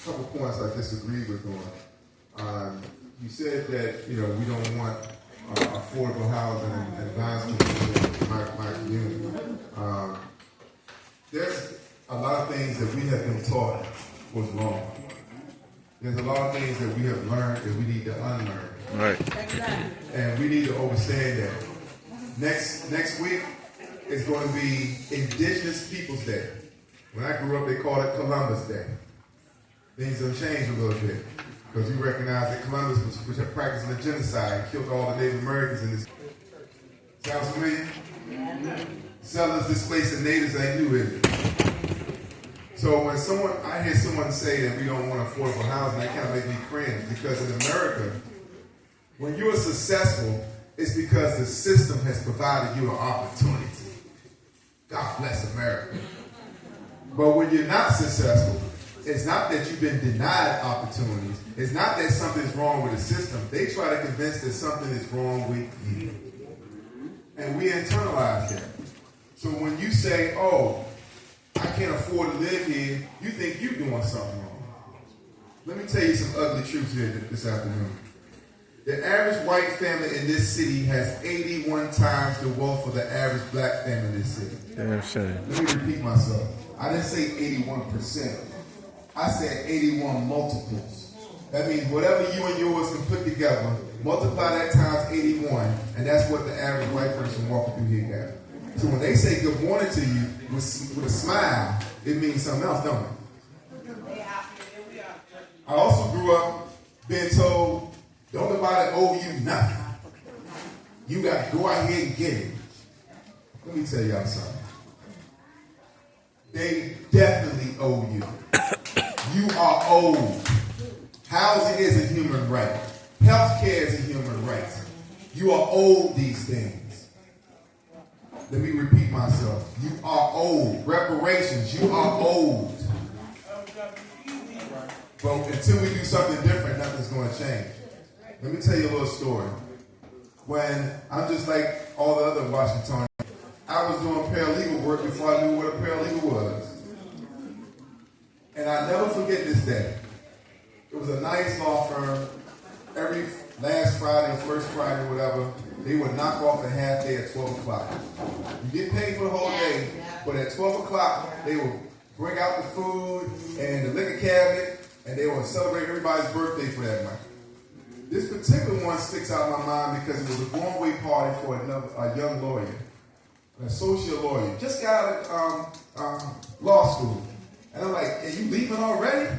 couple points I disagree with on. You said that, you know, we don't want affordable housing and advancement in my community. There's a lot of things that we have been taught was wrong. There's a lot of things that we have learned that we need to unlearn. Right. And we need to understand that. Next week is going to be Indigenous Peoples Day. When I grew up, they called it Columbus Day. Things have changed a little bit because we recognize that Columbus was practicing a genocide and killed all the Native Americans in this. Sounds familiar? Settlers displacing natives ain't new, is it? So when I hear someone say that we don't want affordable housing, that kind of makes me cringe because in America, when you're successful, it's because the system has provided you an opportunity. God bless America. But when you're not successful, it's not that you've been denied opportunities. It's not that something's wrong with the system. They try to convince that something is wrong with you. And we internalize that. So when you say, oh, I can't afford to live here, you think you're doing something wrong. Let me tell you some ugly truths here this afternoon. The average white family in this city has 81 times the wealth of the average black family in this city. Damn shame. Let me repeat myself. I didn't say 81%. I said 81 multiples. That means whatever you and yours can put together, multiply that times 81, and that's what the average white person walking through here got. So when they say good morning to you with a smile, it means something else, don't it? I also grew up being told, don't nobody owe you nothing. You got to go out here and get it. Let me tell y'all something. They definitely owe you. You are owed. Housing is a human right. Healthcare is a human right. You are owed these things. Let me repeat myself. You are owed. Reparations, you are owed. But until we do something different, nothing's going to change. Let me tell you a little story. When I'm just like all the other Washingtonians, I was doing paralegal work before I knew what a paralegal was. And I never forget this day. It was a nice law firm. Every last Friday, first Friday, whatever, they would knock off a half day at 12 o'clock. You get paid for the whole day, but at 12 o'clock, they would bring out the food and the liquor cabinet, and they would celebrate everybody's birthday for that night. This particular one sticks out in my mind because it was a going-away party for a young lawyer, an associate lawyer, just got out of law school. And I'm like, are you leaving already?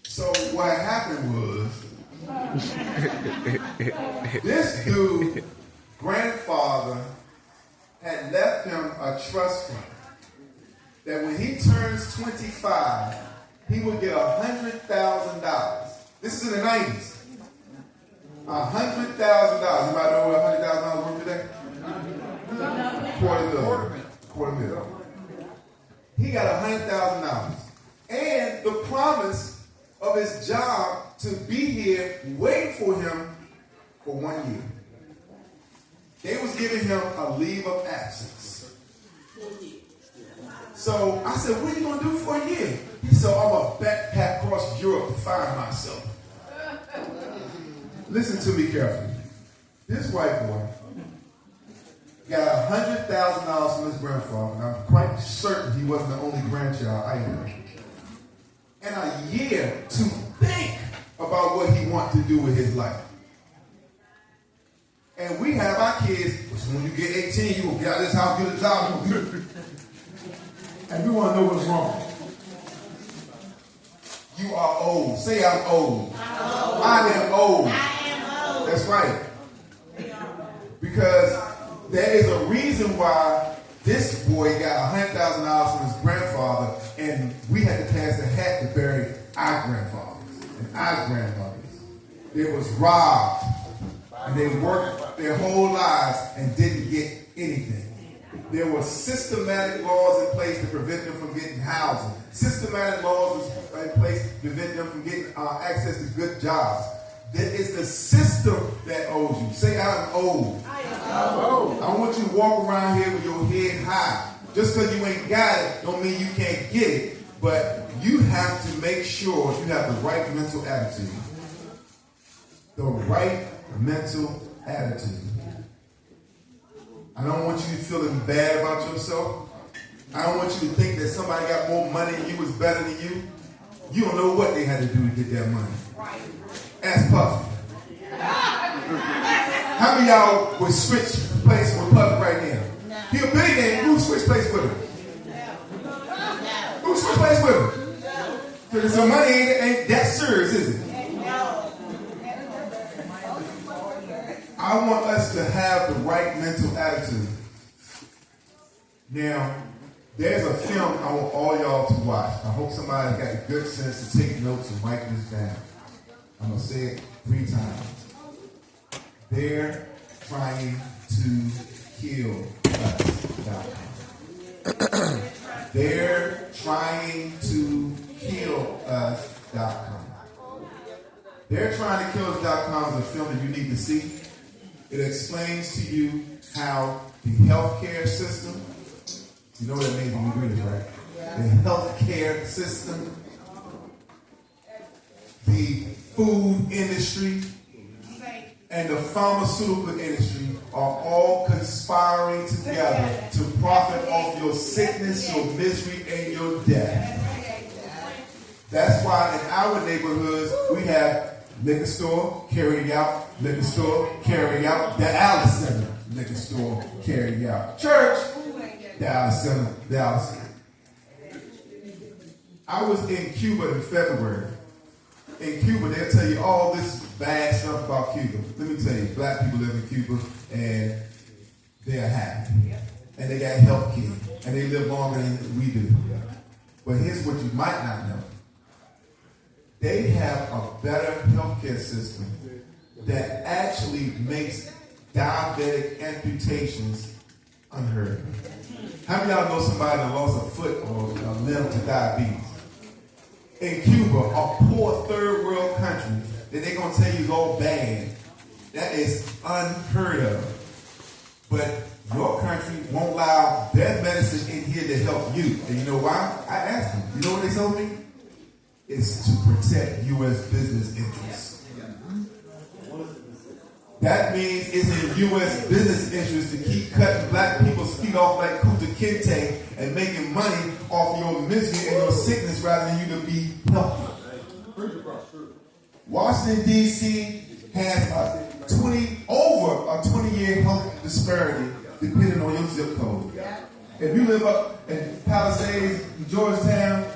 So what happened was, this dude's grandfather had left him a trust fund that when he turns 25, he would get $100,000. This is in the 90s. $100,000. Anybody know what $100,000 worth today? Quarter million. He got $100,000. And the promise of his job to be here waiting for him for 1 year. They was giving him a leave of absence. So I said, what are you going to do for a year? He said, I'm going to backpack across Europe to find myself. Listen to me carefully. This white boy got $100,000 from his grandfather, and I'm quite certain he wasn't the only grandchild either. And a year to think about what he wants to do with his life. And we have our kids, when you get 18, you will get out of this house, get a job, and we want to know what's wrong. You are old. Say I'm old. I am old. That's right. Because there is a reason why this boy got $100,000 from his grandfather, and we had to pass a hat to bury our grandfathers and our grandmothers. They was robbed, and they worked their whole lives and didn't get anything. There were systematic laws in place to prevent them from getting housing. Systematic laws in place to prevent them from getting access to good jobs. That is the system that owes you. Say, I'm old. I'm old. I want you to walk around here with your head high. Just because you ain't got it don't mean you can't get it. But you have to make sure you have the right mental attitude. The right mental attitude. I don't want you feeling bad about yourself. I don't want you to think that somebody got more money and you was better than you. You don't know what they had to do to get that money. Ask Puffy. How many of y'all would switch places with Puffy right now? No. He a billionaire. Who switch place with him? Who switch place with him? So money ain't that serious, is it? I want us to have the right mental attitude. Now, there's a film I want all y'all to watch. I hope somebody got the good sense to take notes and write this down. I'm going to say it 3 times. They're trying to kill us.com. They're trying to kill us.com. They're trying to kill us.com is a film that you need to see. It explains to you how the healthcare system, you know what that means when you read it, right? The healthcare system, the food industry, and the pharmaceutical industry are all conspiring together to profit off your sickness, your misery, and your death. That's why in our neighborhoods we have liquor store, carry out, liquor store, carry out, Dallas Center, liquor store, carry out, church, Dallas Center, Dallas Center. I was in Cuba in February. In Cuba, they'll tell you all this bad stuff about Cuba. Let me tell you, black people live in Cuba and they're happy. And they got health care. And they live longer than we do. But here's what you might not know. They have a better healthcare system that actually makes diabetic amputations unheard of. How many of y'all know somebody that lost a foot or a limb to diabetes? In Cuba, a poor third world country, that they're going to tell you is all bad. That is unheard of. But your country won't allow their medicine in here to help you. And you know why? I asked them. You know what they told me? It's to protect U.S. business interests. That means it's in U.S. business interest to keep cutting black people's feet off like Kunta Kinte and making money off your misery and your sickness rather than you to be healthy. Washington, D.C. has over a 20-year health disparity depending on your zip code. If you live up in Palisades, Georgetown,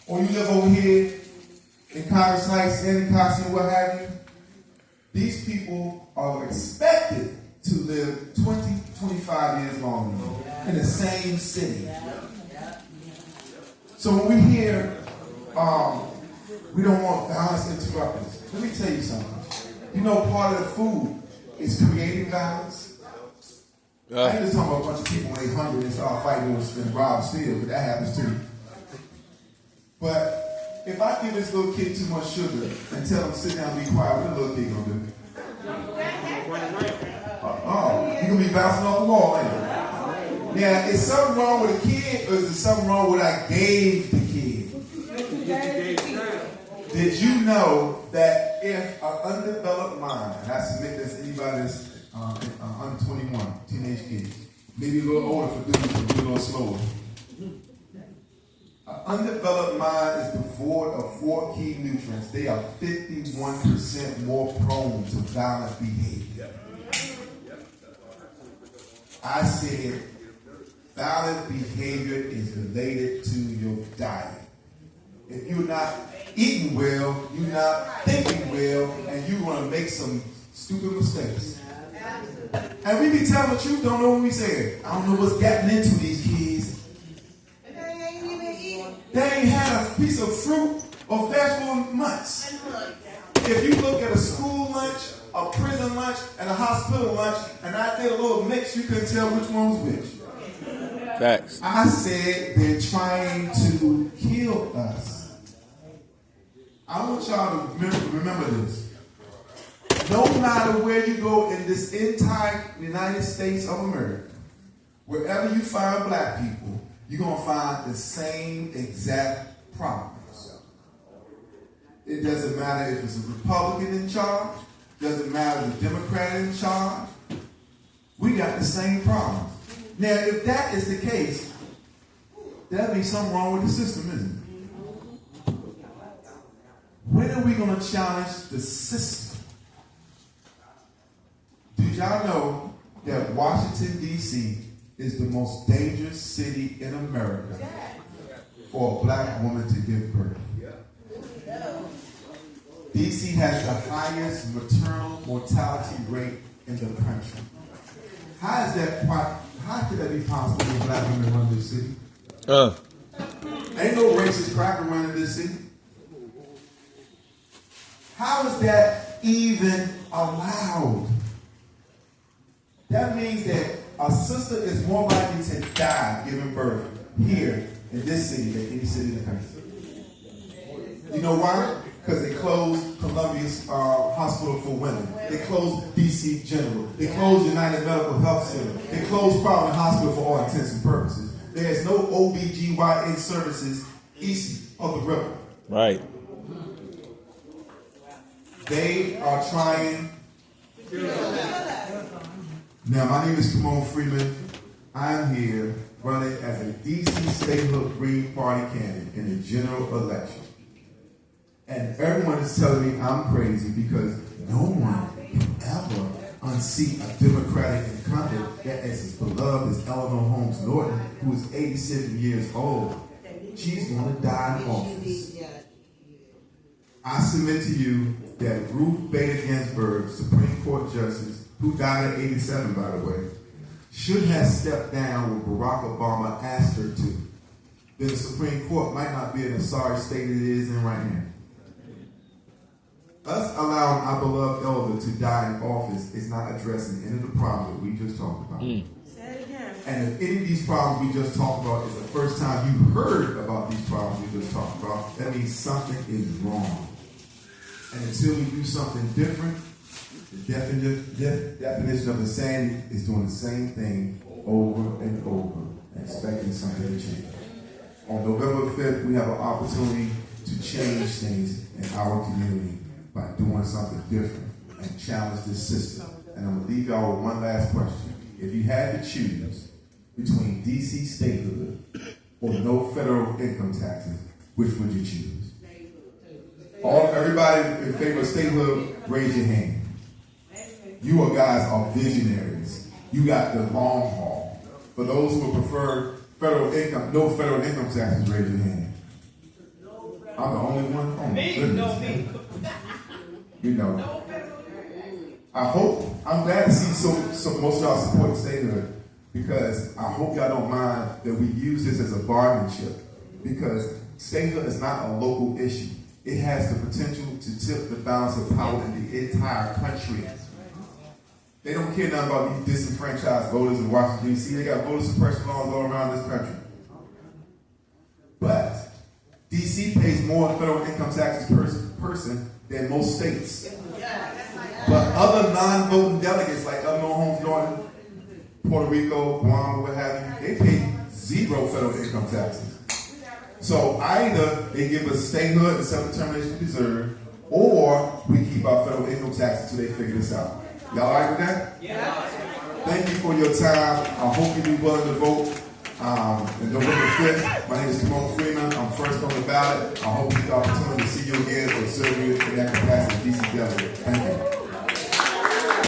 or you live over here in Congress Heights, Anacostia, what have you, these people are expected to live 20, 25 years longer in the same city. So when we hear we don't want violence interrupters, let me tell you something. You know, part of the food is creating violence. I ain't just talking about a bunch of people when they hungry and start fighting and rob steal, but that happens too. But if I give this little kid too much sugar and tell him sit down and be quiet, what the little kid gonna do? You're gonna be bouncing off the wall, ain't you? Now, is something wrong with the kid, or is there something wrong with what I gave the kid? Did you know that if an undeveloped mind, and I submit this to anybody that's under 21, teenage kids, maybe a little older for dudes, but a little slower. An undeveloped mind is devoid of 4 key nutrients. They are 51% more prone to violent behavior. I said violent behavior is related to your diet. If you're not eating well, you're not thinking well, and you're going to make some stupid mistakes. And we be telling the truth, don't know what we say. I don't know what's getting into these kids. They ain't had a piece of fruit or vegetable in months. If you look at a school lunch, a prison lunch, and a hospital lunch, and I did a little mix, you couldn't tell which one was which. Facts. I said they're trying to kill us. I want y'all to remember this. No matter where you go in this entire United States of America, wherever you find black people, you're going to find the same exact problems. It doesn't matter if it's a Republican in charge, doesn't matter if a Democrat in charge, we got the same problems. Now, if that is the case, that means something wrong with the system, isn't it? When are we going to challenge the system? Do y'all know that Washington, D.C. is the most dangerous city in America for a black woman to give birth? D.C. has the highest maternal mortality rate in the country. How could that be possible when black women run this city? Ain't no racist cracker running this city. How is that even allowed? That means that a sister is more likely to die giving birth here in this city than any city in the country. You know why? Because they closed Columbia's Hospital for Women. They closed DC General. They closed United Medical Health Center. They closed Providence Hospital for all intents and purposes. There's no OBGYN services east of the river. Right. They are trying. Now, my name is Kymone Freeman. I'm here running as a DC Statehood Green Party candidate in the general election. And everyone is telling me I'm crazy because no one can ever unseat a Democratic incumbent that is as beloved as Eleanor Holmes Norton, who is 87 years old. She's going to die in office. I submit to you that Ruth Bader Ginsburg, Supreme Court Justice, who died at 87, by the way, should have stepped down when Barack Obama asked her to. Then the Supreme Court might not be in the sorry state it is in right now. Us allowing our beloved elder to die in office is not addressing any of the problems that we just talked about. Say it again. And if any of these problems we just talked about is the first time you heard about these problems we just talked about, that means something is wrong. And until we do something different, the definition of insanity is doing the same thing over and over, expecting something to change. On November 5th, we have an opportunity to change things in our community by doing something different and challenge this system. And I'm going to leave y'all with one last question. If you had to choose between DC statehood or no federal income taxes, which would you choose? Everybody in favor of statehood, raise your hand. You guys are visionaries. You got the long haul. For those who would prefer no federal income taxes, raise your hand. I'm the only one? Oh my goodness. You know. I'm glad to see most of y'all support statehood, because I hope y'all don't mind that we use this as a bargaining chip, because statehood is not a local issue. It has the potential to tip the balance of power in the entire country. They don't care nothing about these disenfranchised voters in Washington, D.C. They got voter suppression laws all around this country. But D.C. pays more federal income taxes per person than most states. But other non-voting delegates like Eleanor Holmes Norton, Puerto Rico, Guam, what have you, they pay zero federal income taxes. So either they give us statehood and self-determination we deserve, or we keep our federal income taxes until they figure this out. Y'all all right with that? Yeah. Thank you for your time. I hope you'll be willing to vote. On November 5th, my name is Kymone Freeman. I'm first on the ballot. I hope you get the opportunity to see you again or serve you in that capacity as DC delegate. Thank you.